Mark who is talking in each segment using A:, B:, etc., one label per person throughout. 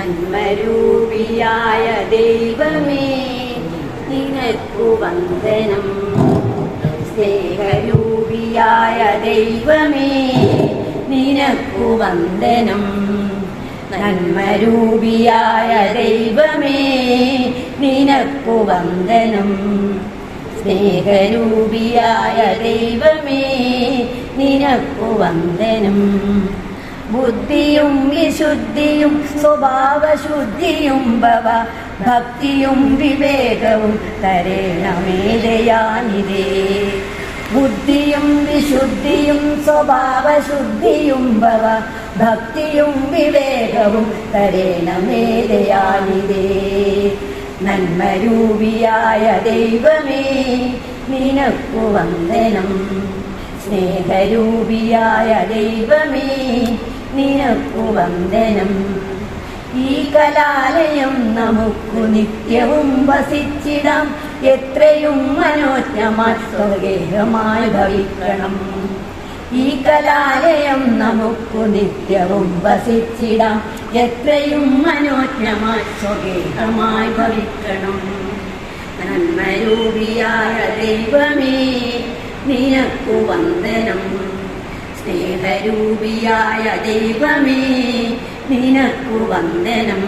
A: നന്മരൂപിയായ ദൈവമേ നിനക്കു വന്ദനം. സ്നേഹരൂപിയായ ദൈവമേ നിനക്കു വന്ദനം. നന്മരൂപിയായ ദൈവമേ നിനക്കു വന്ദനം. സ്നേഹരൂപിയായ ദൈവമേ നിനക്കു വന്ദനം. ബുദ്ധിയും വിശുദ്ധിയും സ്വഭാവശുദ്ധിയും ഭവ ഭക്തിയും വിവേകവും തരേണമേ ദയാനിധേ. ബുദ്ധിയും വിശുദ്ധിയും സ്വഭാവശുദ്ധിയും ഭവ ഭക്തിയും വിവേകവും തരേണമേ ദയാനിധേ. നന്മരൂപിയായ ദൈവമേ നിനക്കു വന്ദനം. സ്നേഹരൂപിയായ ദൈവമേ നിനക്കു വന്ദനം. ഈ കലാലയം നമുക്കു നിത്യവും വസിച്ചിടാം. എത്രയും മനോജ്ഞമായി സ്വർഗേഹമായി ഭവിക്കണം. ഈ കലാലയം നമുക്കു നിത്യവും വസിച്ചിടാം. എത്രയും മനോജ്ഞമായി സ്വഗേഹമായി ഭവിക്കണം. നന്മരൂപിയായ ദൈവമേ നിനക്കു വന്ദനം. സ്നേഹരൂപിയായ ദൈവമേ നിനക്കു വന്ദനം.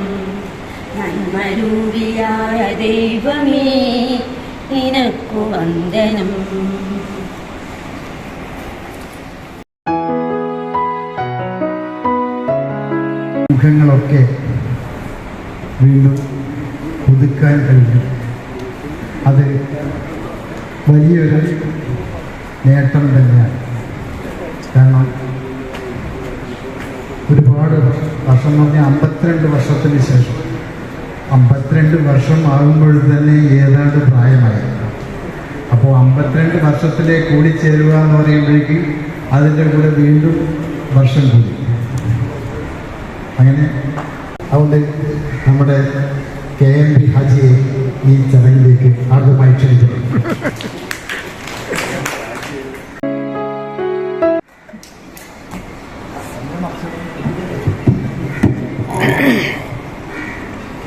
A: നന്മരൂപിയായ ദൈവമേ നിനക്കു വന്ദനം.
B: മുഖങ്ങളൊക്കെ വീണ്ടും പുതുക്കാൻ കഴിഞ്ഞു. അത് വലിയൊരു നേട്ടം തന്നെയാണ്. കാരണം ഒരുപാട് വർഷം എന്ന് പറഞ്ഞാൽ 52 വർഷത്തിന് ശേഷം 52 വർഷം ആകുമ്പോൾ തന്നെ ഏതാണ്ട് പ്രായമായി. അപ്പോൾ 52 വർഷത്തിലേക്ക് കൂടിച്ചേരുക എന്ന് പറയുമ്പോഴേക്കും അതിൻ്റെ കൂടെ വീണ്ടും വർഷം കൂടി. അങ്ങനെ അതുകൊണ്ട് നമ്മുടെ KMB ഹാജിയെ ഈ ചടങ്ങിലേക്ക് ആദ്യമായി ക്ഷണിക്കുന്നു.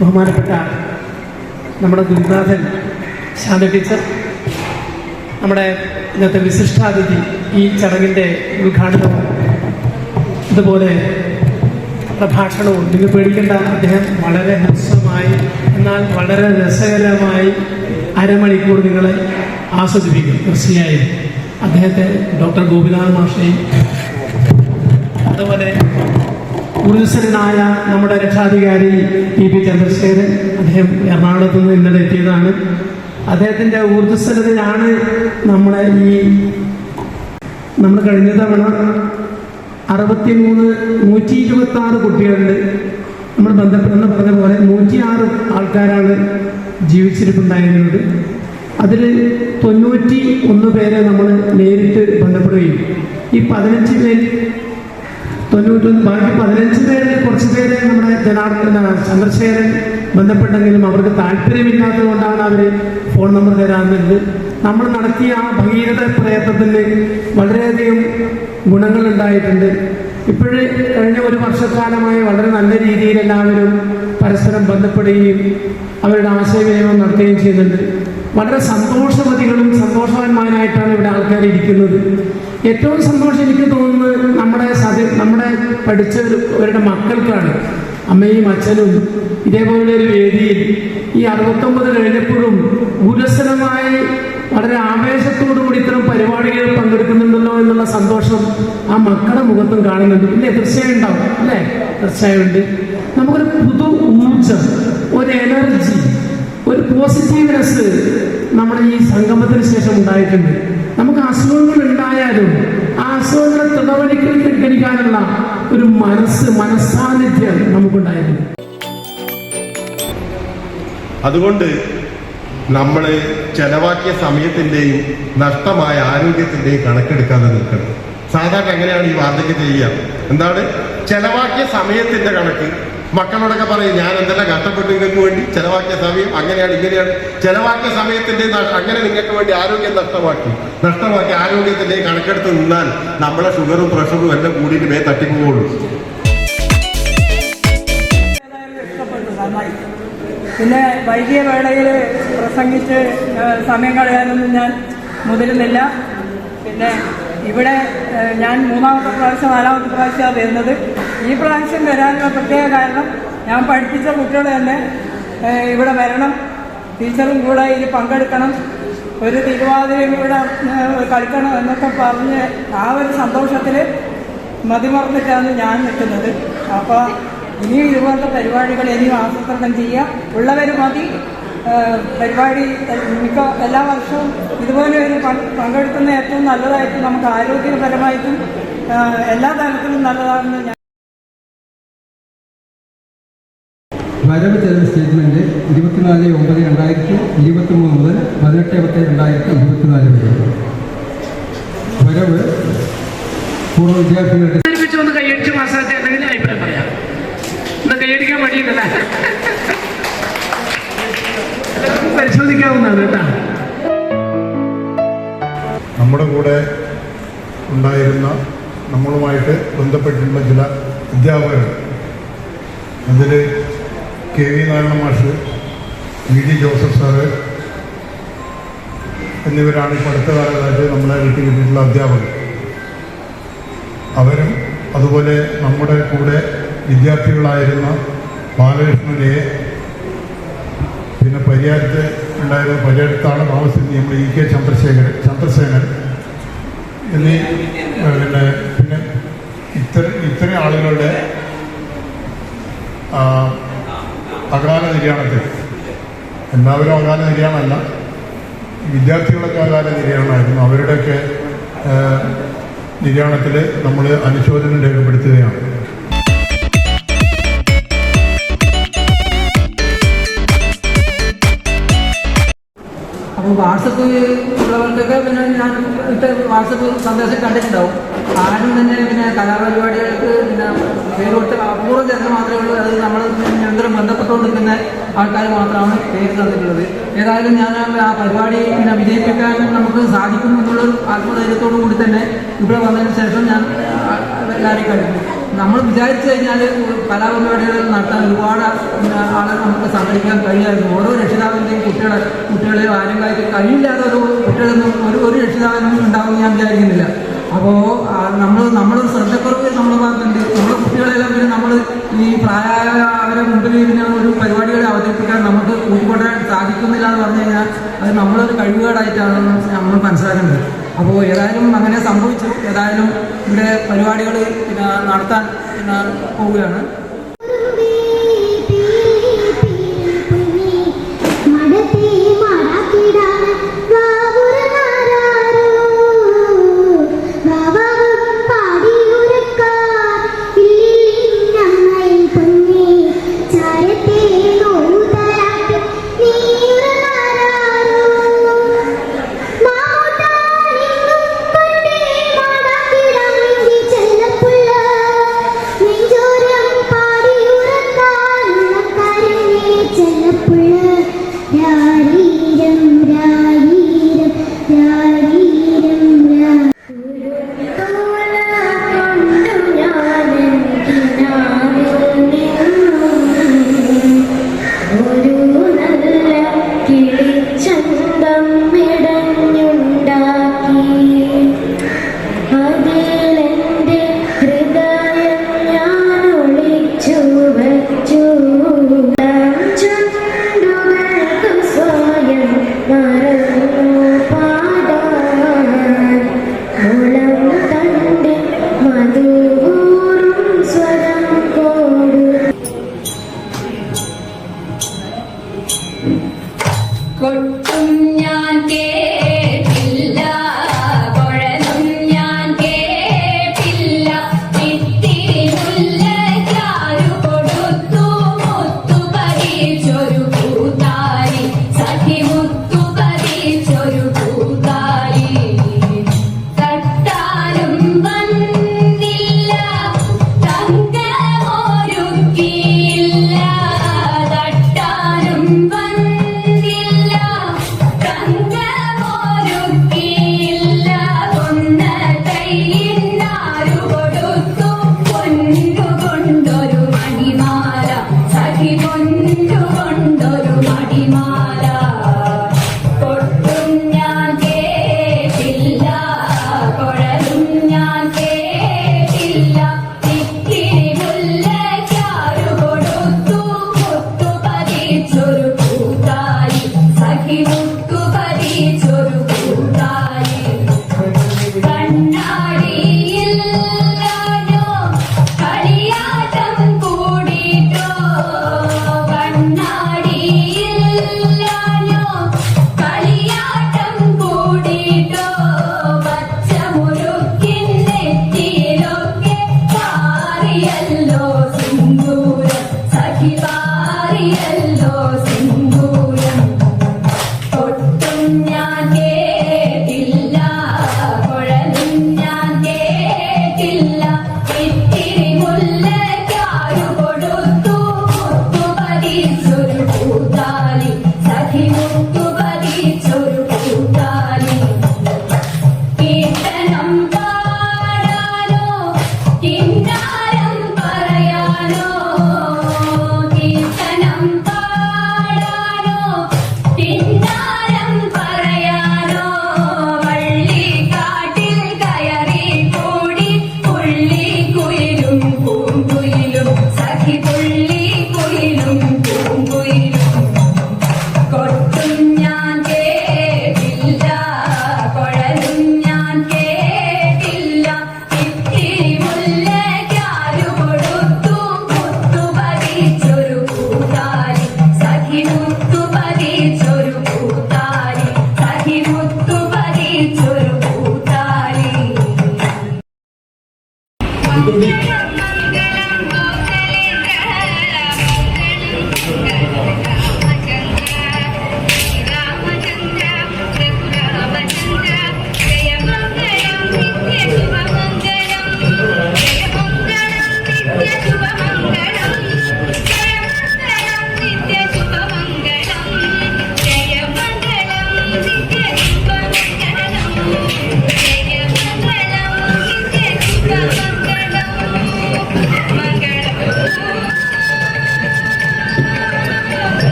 C: ബഹുമാനപ്പെട്ട നമ്മുടെ ഗുരുനാഥൻ ശാന്ത ടീച്ചർ, നമ്മുടെ ഇന്നത്തെ വിശിഷ്ടാതിഥി, ഈ ചടങ്ങിൻ്റെ ഉദ്ഘാടനവും ഇതുപോലെ പ്രഭാഷണവും നിങ്ങൾ പേടിക്കേണ്ട, അദ്ദേഹം വളരെ ഹ്രസ്വമായി എന്നാൽ വളരെ രസകരമായി അരമണിക്കൂർ നിങ്ങളെ ആസ്വദിപ്പിക്കും. തീർച്ചയായും അദ്ദേഹത്തെ ഡോക്ടർ ഗോപിനാഥ് മാഷയും അതുപോലെ ഊർജ്ജസ്വലനായ നമ്മുടെ രക്ഷാധികാരി PP ചന്ദ്രശേഖരൻ, അദ്ദേഹം എറണാകുളത്ത് നിന്ന് ഇന്നലെ എത്തിയതാണ്. അദ്ദേഹത്തിൻ്റെ ഊർജ്ജസ്വലതയാണ് നമ്മൾ കഴിഞ്ഞ തവണ 126 കുട്ടികളുണ്ട് നമ്മൾ ബന്ധപ്പെടുന്ന പറഞ്ഞ പോലെ 106 ആൾക്കാരാണ് ജീവിച്ചിരിപ്പുണ്ടായിരുന്നത്. അതിൽ 91 പേരെ നമ്മൾ നേരിട്ട് ബന്ധപ്പെടുകയും ഈ 15 പേര് 91 ബാക്കി 15 പേര് കുറച്ച് പേരെ നമ്മുടെ ചന്ദ്രശേഖരൻ ബന്ധപ്പെട്ടെങ്കിലും അവർക്ക് താല്പര്യമില്ലാത്തത് കൊണ്ടാണ് അവർ ഫോൺ നമ്പർ തരാറുണ്ട്. നമ്മൾ നടത്തിയ ആ ഭഗീരഥ പ്രയത്നത്തിന് വളരെയധികം ഗുണങ്ങളുണ്ടായിട്ടുണ്ട്. ഇപ്പോഴേ കഴിഞ്ഞ ഒരു വർഷക്കാലമായി വളരെ നല്ല രീതിയിൽ എല്ലാവരും പരസ്പരം ബന്ധപ്പെടുകയും അവരുടെ ആശയവിനിമയം നടത്തുകയും ചെയ്യുന്നുണ്ട്. വളരെ സന്തോഷവതികളും സന്തോഷവാന്മാരായിട്ടാണ് ഇവിടെ ആൾക്കാർ ഇരിക്കുന്നത്. ഏറ്റവും സന്തോഷം എനിക്ക് തോന്നുന്നത് നമ്മുടെ പഠിച്ചവരുടെ മക്കൾക്കാണ്. അമ്മയും അച്ഛനും ഇതേപോലെ ഒരു വേദിയിൽ ഈ 69 കഴിഞ്ഞപ്പോഴും ഉരസനമായി വളരെ ആവേശത്തോടുകൂടി ഇത്തരം പരിപാടികളിൽ പങ്കെടുക്കുന്നുണ്ടല്ലോ എന്നുള്ള സന്തോഷം ആ മക്കളുടെ മുഖത്തും കാണുന്നുണ്ട്. ഇല്ലേ? തീർച്ചയായും ഉണ്ടാവും അല്ലേ? തീർച്ചയായും ഉണ്ട്. നമുക്കൊരു പുതു ഊർജം, ഒരു എനർജി, ഒരു പോസിറ്റീവ്നെസ് നമ്മുടെ ഈ സംഗമത്തിന് ശേഷം ഉണ്ടായിട്ടുണ്ട്. നമുക്ക് അസുഖങ്ങൾ ഉണ്ടായാലും ആ അസുഖങ്ങളെ തുടവലിക്കാനുള്ള ഒരു മനസ്സാന്നിധ്യം നമുക്കുണ്ടായിരുന്നു.
D: അതുകൊണ്ട് നമ്മൾ ചെലവാക്കിയ സമയത്തിൻ്റെയും നഷ്ടമായ ആരോഗ്യത്തിൻ്റെയും കണക്കെടുക്കാതെ നിൽക്കണം. സാധാരണ എങ്ങനെയാണ് ഈ വാർദ്ധക്യം ചെയ്യുക? എന്താണ് ചെലവാക്കിയ സമയത്തിൻ്റെ കണക്ക്? മക്കളോടൊക്കെ പറയും, ഞാൻ എന്തെല്ലാം കഷ്ടപ്പെട്ടു നിങ്ങൾക്ക് വേണ്ടി, ചെലവാക്കിയ സമയം അങ്ങനെയാണ് ഇങ്ങനെയാണ്. ചെലവാക്കിയ സമയത്തിൻ്റെ അങ്ങനെ നിങ്ങൾക്ക് വേണ്ടി ആരോഗ്യം നഷ്ടമാക്കി ആരോഗ്യത്തിൻ്റെ കണക്കെടുത്ത് നിന്നാൽ നമ്മളെ ഷുഗറും പ്രഷറും എല്ലാം കൂടിയിട്ട് തട്ടിപ്പോവുള്ളൂ.
E: പിന്നെ വൈകിയ വേളയിൽ പ്രസംഗിച്ച് സമയം കളയാനൊന്നും ഞാൻ മുതിരുന്നില്ല. പിന്നെ ഇവിടെ ഞാൻ 3ാമത്തെ പ്രാവശ്യം 4ാമത്തെ പ്രാവശ്യമാണ് വരുന്നത്. ഈ പ്രാവശ്യം വരാനുള്ള പ്രത്യേക കാരണം ഞാൻ പഠിപ്പിച്ച കുട്ടികൾ തന്നെ ഇവിടെ വരണം, ടീച്ചറും കൂടെ ഇതിൽ പങ്കെടുക്കണം, ഒരു തിരുവാതിരയും ഇവിടെ കളിക്കണം എന്നൊക്കെ പറഞ്ഞ് ആ ഒരു സന്തോഷത്തിൽ മതിമറന്നിട്ടാണ് ഞാൻ നിൽക്കുന്നത്. അപ്പോൾ ഇനിയും ഇതുപോലത്തെ പരിപാടികൾ ഇനിയും ആസൂത്രണം ചെയ്യാം. ഉള്ളവർ മതി. പരിപാടി എല്ലാ വർഷവും ഇതുപോലെ ഒരു പങ്കെടുക്കുന്ന ഏറ്റവും നല്ലതായിട്ട് നമുക്ക് ആരോഗ്യപരമായിട്ടും എല്ലാ തരത്തിലും നല്ലതാണെന്ന് ഞാൻ.
F: വരവ് ചെലവ് സ്റ്റേറ്റ്മെന്റ് 24/9/2023 മുതൽ 18/10/2024 വരെ. വരവ് പൂർവ്വ വിദ്യാർത്ഥികളുടെ
C: ഒന്ന് കൈയടിച്ച് മാസത്തെ എന്തെങ്കിലും അഭിപ്രായം പറയാം. ഒന്ന് കൈയടിക്കാൻ മടിയുണ്ടല്ല, പരിശോധിക്കാവുന്നതാണ് കേട്ടോ.
B: നമ്മുടെ കൂടെ ഉണ്ടായിരുന്ന നമ്മളുമായിട്ട് ബന്ധപ്പെട്ടിട്ടുള്ള ചില അധ്യാപകർ, അതിൽ കെ വി നാരായണ മാഷ്, വി ഡി ജോസഫ് സാറ് എന്നിവരാണ് ഇപ്പോൾ അടുത്ത കാലത്തായിട്ട് നമ്മളെ വീട്ടിൽ കിട്ടിയിട്ടുള്ള അധ്യാപകർ. അവരും അതുപോലെ നമ്മുടെ കൂടെ വിദ്യാർത്ഥികളായിരുന്ന ബാലകൃഷ്ണനെ, പിന്നെ പരിയാരത്ത് ഉണ്ടായിരുന്ന പരിയാരത്താണ് താമസിക്കുന്നത് നമ്മൾ ഇ കെ ചന്ദ്രസേനൻ എന്നീ പിന്നെ ഇത്തരം ആളുകളുടെ അകാല നിര്യാണത്തിൽ, എല്ലാവരും അകാല നിര്യാണമല്ല, വിദ്യാർത്ഥികളൊക്കെ അകാല നിര്യാണമായിരുന്നു. അവരുടെയൊക്കെ നിര്യാണത്തിൽ നമ്മൾ അനുശോചനം രേഖപ്പെടുത്തുകയാണ്.
F: അപ്പോൾ വാട്സപ്പ് ഉള്ളവർക്കൊക്കെ പിന്നെ ഞാൻ വാട്സപ്പ് സന്ദേശം കണ്ടിട്ടുണ്ടാവും. ആരും തന്നെ പിന്നെ കലാപരിപാടികൾക്ക് പിന്നെ പേര് കൊടുത്ത അപൂർവ ജനങ്ങൾ മാത്രമേ ഉള്ളൂ. അത് നമ്മൾ നിരന്തരം ബന്ധപ്പെട്ടുകൊണ്ടിരിക്കുന്ന ആൾക്കാർ മാത്രമാണ് പേര് തന്നിട്ടുള്ളത്. ഏതായാലും ഞാൻ ആ പരിപാടി പിന്നെ വിജയിപ്പിക്കാൻ നമുക്ക് സാധിക്കും എന്നുള്ളൊരു ആത്മധൈര്യത്തോടു കൂടി തന്നെ ഇവിടെ വന്നതിന് ശേഷം ഞാൻ എല്ലാവരെയും കഴിക്കും. നമ്മൾ വിചാരിച്ചു കഴിഞ്ഞാൽ കലാപരിപാടികൾ നടത്താൻ ഒരുപാട് ആളെ നമുക്ക് സംഘടിക്കാൻ കഴിയായിരുന്നു. ഓരോ രക്ഷിതാവിൻ്റെയും കുട്ടികളെയോ ആരും കാര്യം കഴിയില്ലാത്ത ഒരു കുട്ടികളൊന്നും ഒരു രക്ഷിതാവിനും ഉണ്ടാവുമെന്ന് ഞാൻ വിചാരിക്കുന്നില്ല. അപ്പോൾ നമ്മളൊരു ശ്രദ്ധക്കുറവ് നമ്മുടെ ഭാഗത്തുണ്ട്. നമ്മുടെ കുട്ടികളെല്ലാം പിന്നെ നമ്മൾ ഈ പ്രായമായ അവരെ മുമ്പിൽ പിന്നെ ഒരു പരിപാടികളെ അവതരിപ്പിക്കാൻ നമുക്ക് കൂട്ടിക്കൊണ്ടാൻ സാധിക്കുന്നില്ല എന്ന് പറഞ്ഞു കഴിഞ്ഞാൽ അത് നമ്മളൊരു കഴിവുകേടായിട്ടാണ് നമ്മൾ മനസ്സിലാക്കേണ്ടത്. അപ്പോൾ ഏതായാലും അങ്ങനെ സംഭവിച്ചു. ഏതായാലും ഇവിടെ പരിപാടികൾ പിന്നെ നടത്താൻ പിന്നെ പോവുകയാണ്.
G: നെഞ്ചോരം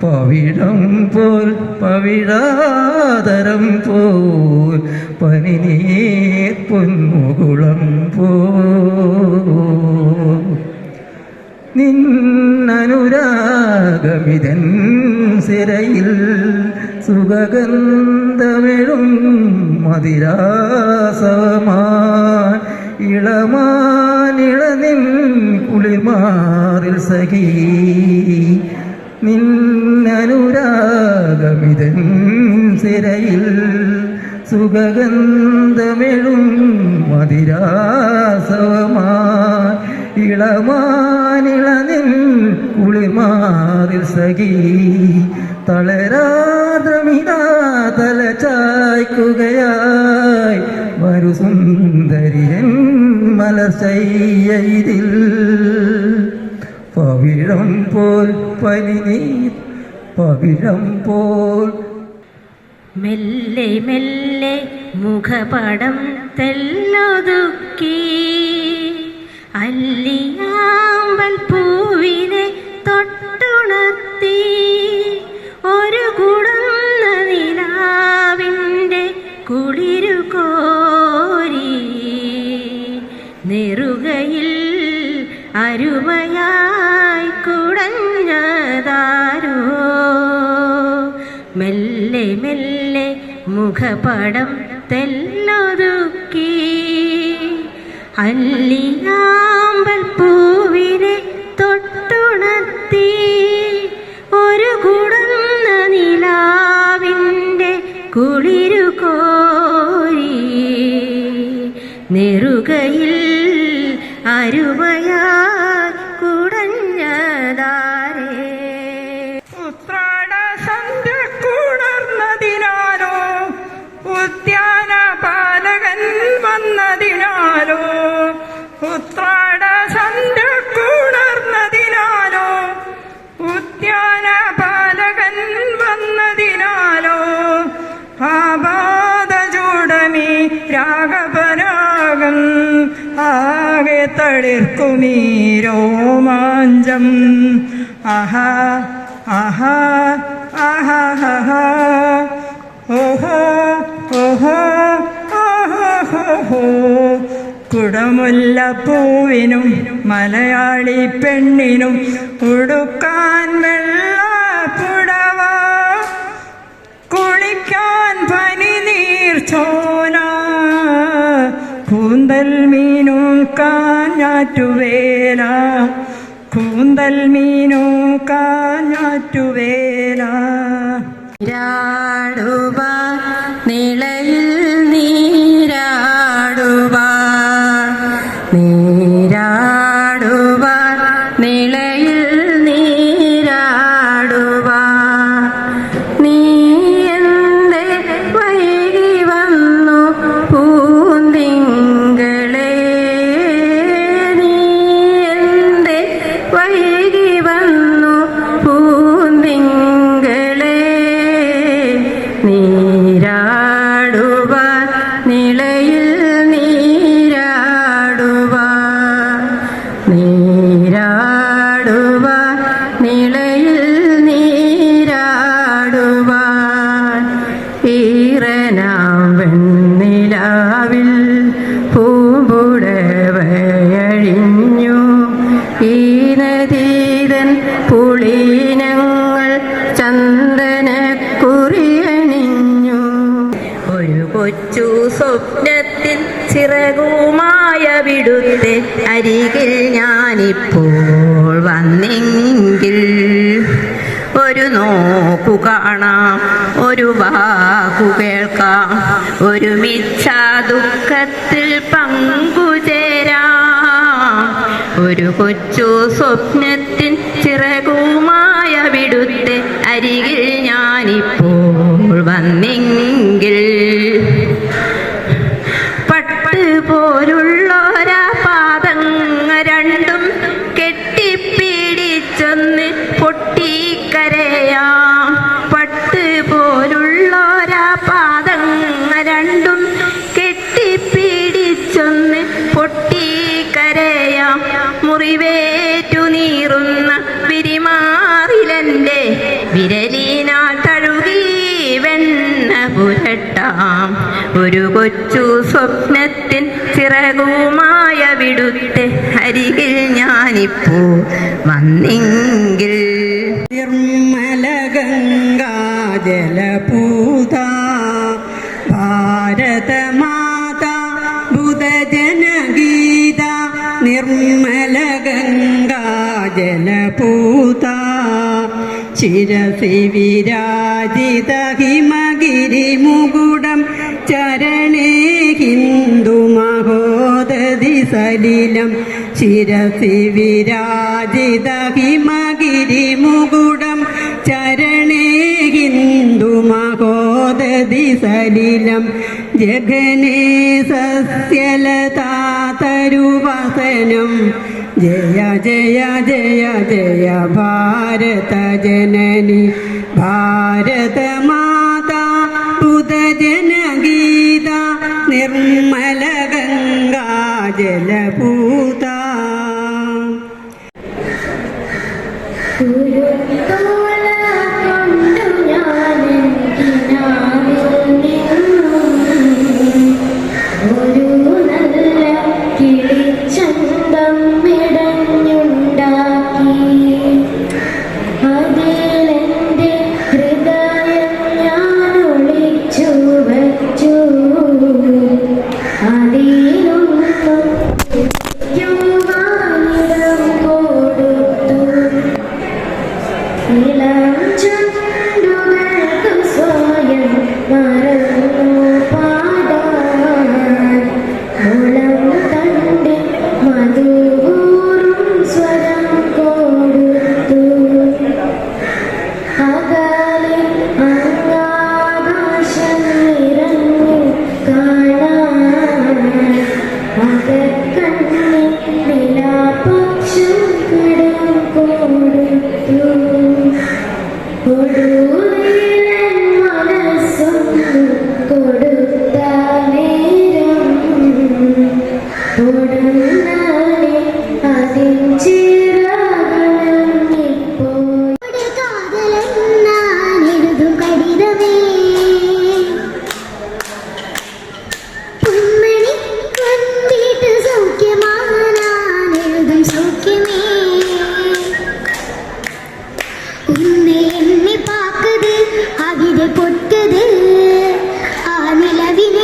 G: പവിഴം പോൽ പവിഴാതരം പോൽ പനിനീർ പൊന്മുകുളം പോൽ നിന്നനുരാഗമിതൻ സിരയിൽ സുഗന്ധമെഴും മതിരാസവമാൻ ഇളമാനിളനിൻ കുളിർമാറിൽ സഖീ നിന്നനുരാഗമിതൻ സിരയിൽ സുഗന്ധമെഴും മതിരാസവമാ ഇളമാനിളനിൻ കുളിർമാറിൽ സഖീ തളരാദ്രമിതാ തല ചായ്ക്കുകയായി വരു സുന്ദരിയൻ മലർച്ചയ്യതിൽ പവിഴം പോൽ പനിനീർ പവിഴം പോൽ
A: മെല്ലെ മെല്ലെ മുഖപടം തെല്ലൊതുക്കി അല്ലിയാമ്പൽ പൂവിനെ തൊട്ടുണർത്തി ഒരു കുടന്ന നിലാവിൻ്റെ കുളിരു കോരി നെറുകയിൽ അരുമയായി കുടഞ്ഞതാരോ മെല്ലെ മെല്ലെ മുഖപടം തെല്ലൊതുക്കി അല്ലിയാമ്പൽ പൂവിനെ തൊട്ടുണർത്തി ഒരു കുടന്ന നിലാവിൻ്റെ കുളിരു കോരി നെറുകയിൽ അരുമയായി കുടഞ്ഞതാരേ
E: ഉത്രാട സന്ധ്യ കുണർന്നതിനാലോ ഉദ്യാന പാലകൻ വന്നതിനാലോ ഉത്രാട സന്ധ്യ കുണർന്നതിനാലോ ഉദ്യാന പാലകൻ വന്നതിനാലോ ആപാദ ചൂടമീ രാഗപരാഗം ആകെ തളിർക്കുമീ രോമാഞ്ചം ആഹാ ആഹാ ആഹാ ആഹാ ഓഹോ ഓഹോ ഓഹോ കുടമുല്ലപ്പൂവിനും മലയാളി പെണ്ണിനും ഉടുക്കാൻ വെള്ളപ്പുടവ കുളിക്കാൻ പനിനീർ ചോന കൂന്തൽ മീനൂക്കാൻ ഞാറ്റുവേല കൂന്തൽ മീനൂക്കാൻ ഞാറ്റുവേല
A: നീരാടുവാ നിളയിൽ നീരാടുവാ നീരാടുവാ നിളയിൽ നീരാടുവാ നീ എന്തേ വൈകി വന്നു പൂന്തിങ്കളേ നീ എന്തേ വൈകി വന്നു പൂന്തിങ്കളേ നീരാടുവാ നിളയിൽ നീരാടുവാ അരികിൽ ഞാനിപ്പോൾ വന്നെങ്കിൽ ഒരു നോക്കു കാണാം, ഒരു വാക്കു കേൾക്കാം, ഒരുമിച്ച ദുഃഖത്തിൽ പങ്കുചേരാം. ഒരു കൊച്ചു സ്വപ്നത്തിൻ ചിറകുമായ വിടുത്തെ അരികിൽ ഞാനിപ്പോൾ വന്നെങ്കിൽ പട്ട് പോലുള്ളൊരാ പാദങ്ങ രണ്ടും കെട്ടിപ്പിടിച്ചൊന്ന് പൊട്ടിക്കരയാം. പട്ട് പോലുള്ളൊരാ പാദങ്ങ രണ്ടും കെട്ടിപ്പിടിച്ചൊന്ന് പൊട്ടിക്കരയാം. മുറിവേറ്റു നീറുന്ന വിരിമാറിലെൻ്റെ വിരലിനാൽ തഴുകി വെണ്ണ പുരട്ടാം. ഒരു കൊച്ചു സ്വപ്നത്തിൻ ചിറകുമായ വിടുത്തെ അരികിൽ ഞാനിപ്പോ വന്നെങ്കിൽ
G: നിർമ്മല ഗംഗാ ജലപൂത ഭാരതമാതാ ബുധജനഗീത നിർമ്മല ഗംഗാ ജലപൂത ശിരസി വിരാജിത ഹിമഗിരിമുകുടം ചരണേ ഹിന്ദു മഹോദധി സലിലം ശിരസി വിരാജിത ഹിമഗിരിമുകുടം ചരണേ ഹിന്ദു മഹോദധി സലിലം ജഗനേ സസ്യലതാതരുവസനം ജയ ജയ ജയ ജയ ഭാരത ജനനി ഭാരത മാതാ ബുധജനഗീത നിർമ്മല ഗംഗാ ജലപൂത.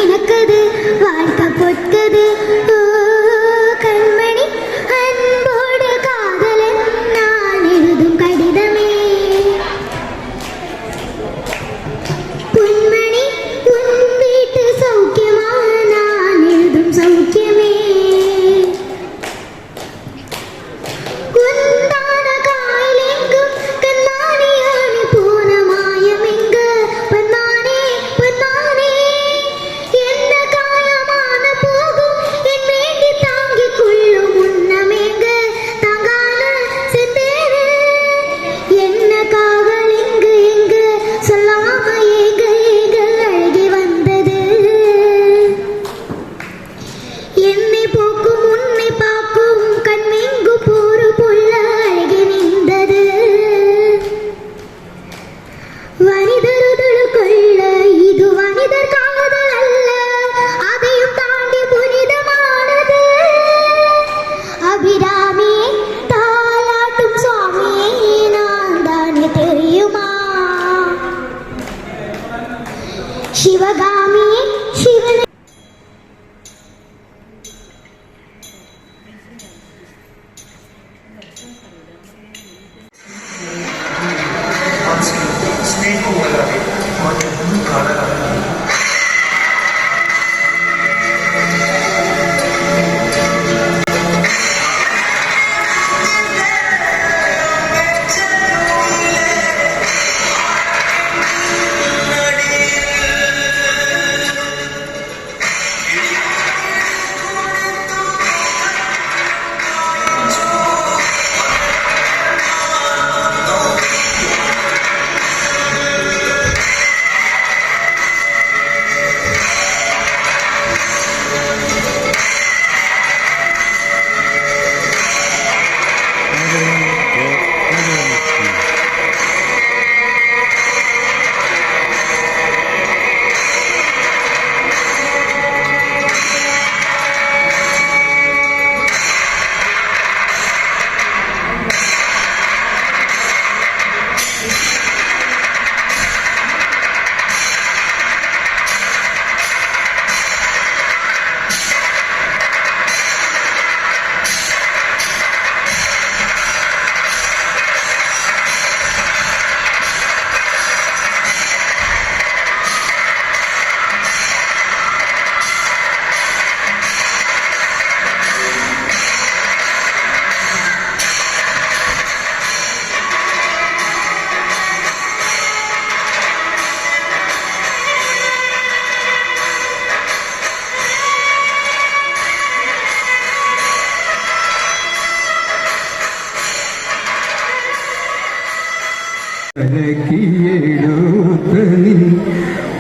H: பொற்கது வாழ்க்கை பொற்கது கண்மணி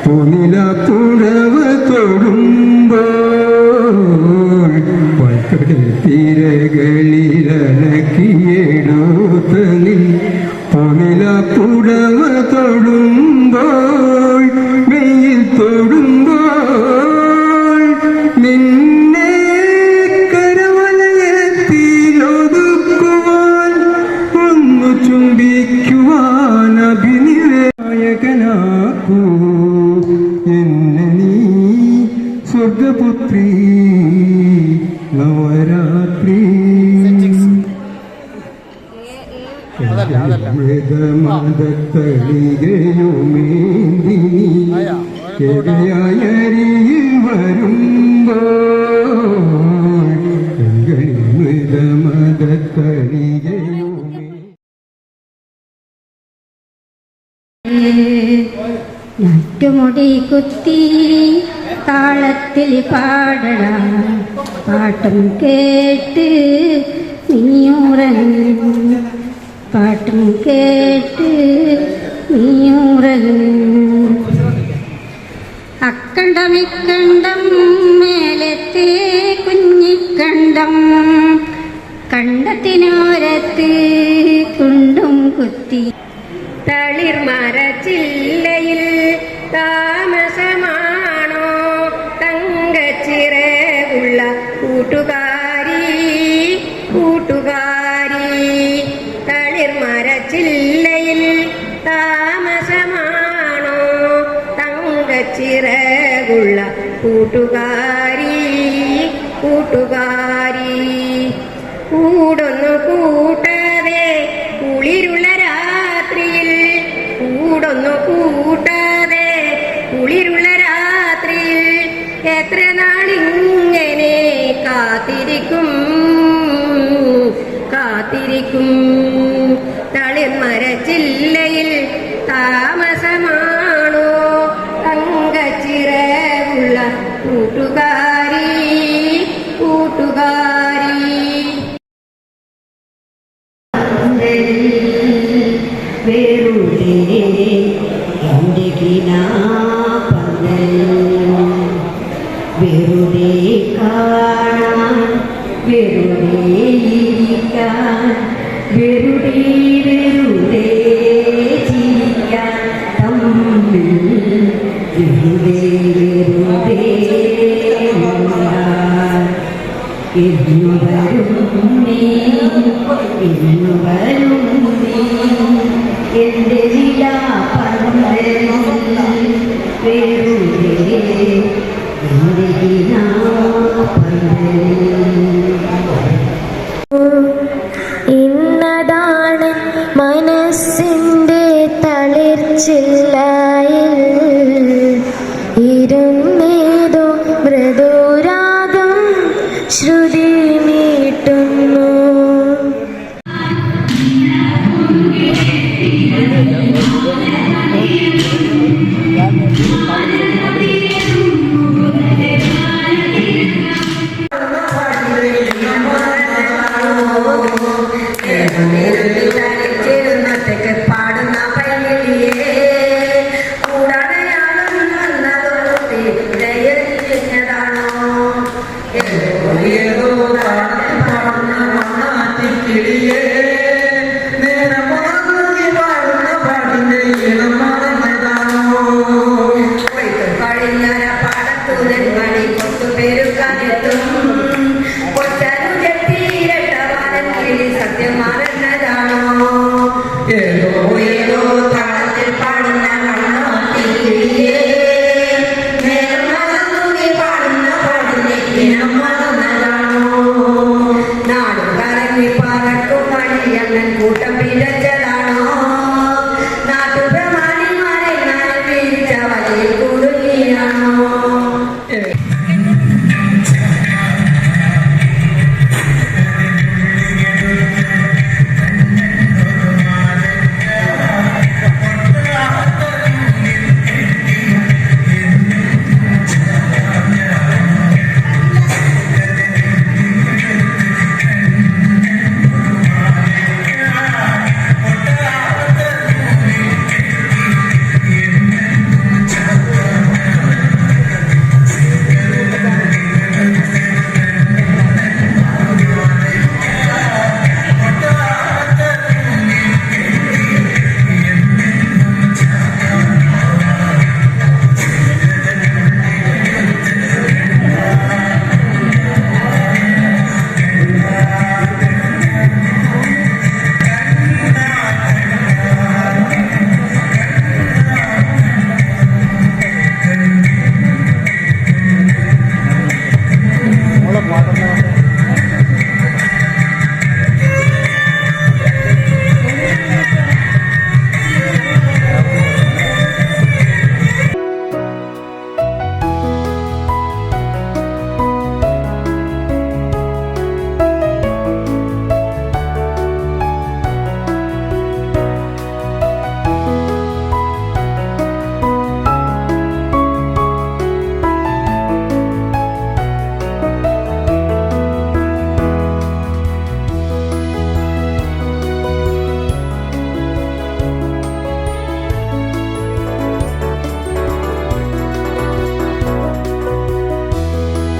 H: പൊന്നില പുഴവ തൊടുമ്പോൾ തിരകളിലക്കിയെടുത്ത നിൻ പൊന്നില പുഴവ തൊടുമ്പോൾ വെയിൽ തൊടുമ്പോൾ നിന്നെ കരവലയത്തിലൊതുക്കുവാൻ ഒന്ന് ചുംബിക്കുവാൻ അഭിനിവേയകനാക്കൂ എന്നെ നീ സ്വർഗപുത്രി നവരാത്രി മൃതമതത്തളികയുമേന്തി എടയായരിയിൽ വരുമ്പോൾ മൃതമതത്തളികയുമേ
I: നട്ടുമുടി കുത്തി താളത്തിൽ പാടണം പാട്ടും കേട്ട് നീയുറങ്ങും പാട്ടും കേട്ട് നീയുറങ്ങും അക്കണ്ടം ഇക്കണ്ടം മേലത്തെ കുഞ്ഞിക്കണ്ടം കണ്ടത്തിനോരത്ത് കുണ്ടും കുത്തി
A: തളിർമരച്ചില്ലയിൽ താമസമാണോ തങ്കച്ചിറകുള്ള കൂട്ടുകാരി കൂട്ടുകാരി തളിർമരച്ചില്ലയിൽ താമസമാണോ തങ്കച്ചിറകുള്ള കൂട്ടുകാരി കൂട്ടുകാരി കൂടൊന്നു കൂട്ടാതെ കുളിരുള്ള രാത്രിയിൽ കൂടൊന്നു കൂട്ടാതെ കുളിരുള്ള രാത്രിയിൽ എത്ര നാളിങ്ങനെ കാത്തിരിക്കും കാത്തിരിക്കും തളിർമരച്ചില്ലയിൽ താമസമാണോ തങ്കച്ചിറകുള്ള കൂട്ടുകാരി കൂട്ടുകാരി വെറുതെ എൻ്റെ കിനാപ്പന്തൽ വെറുതെ കാണാൻ വെറുതെ ഇരിക്കാൻ വെറുതെ വെറുതെ ചിരിക്കാൻ തമ്മിൽ വെറുതെ വെറുതെ എന്നു വരും നീ എന്നു വരും നീ എൻ്റെ വിലാപന്തലിൽ വെറുതെ എൻ്റെ
J: ഇന്നതാണ് മനസ്സിൻ്റെ തളിർച്ചിൽ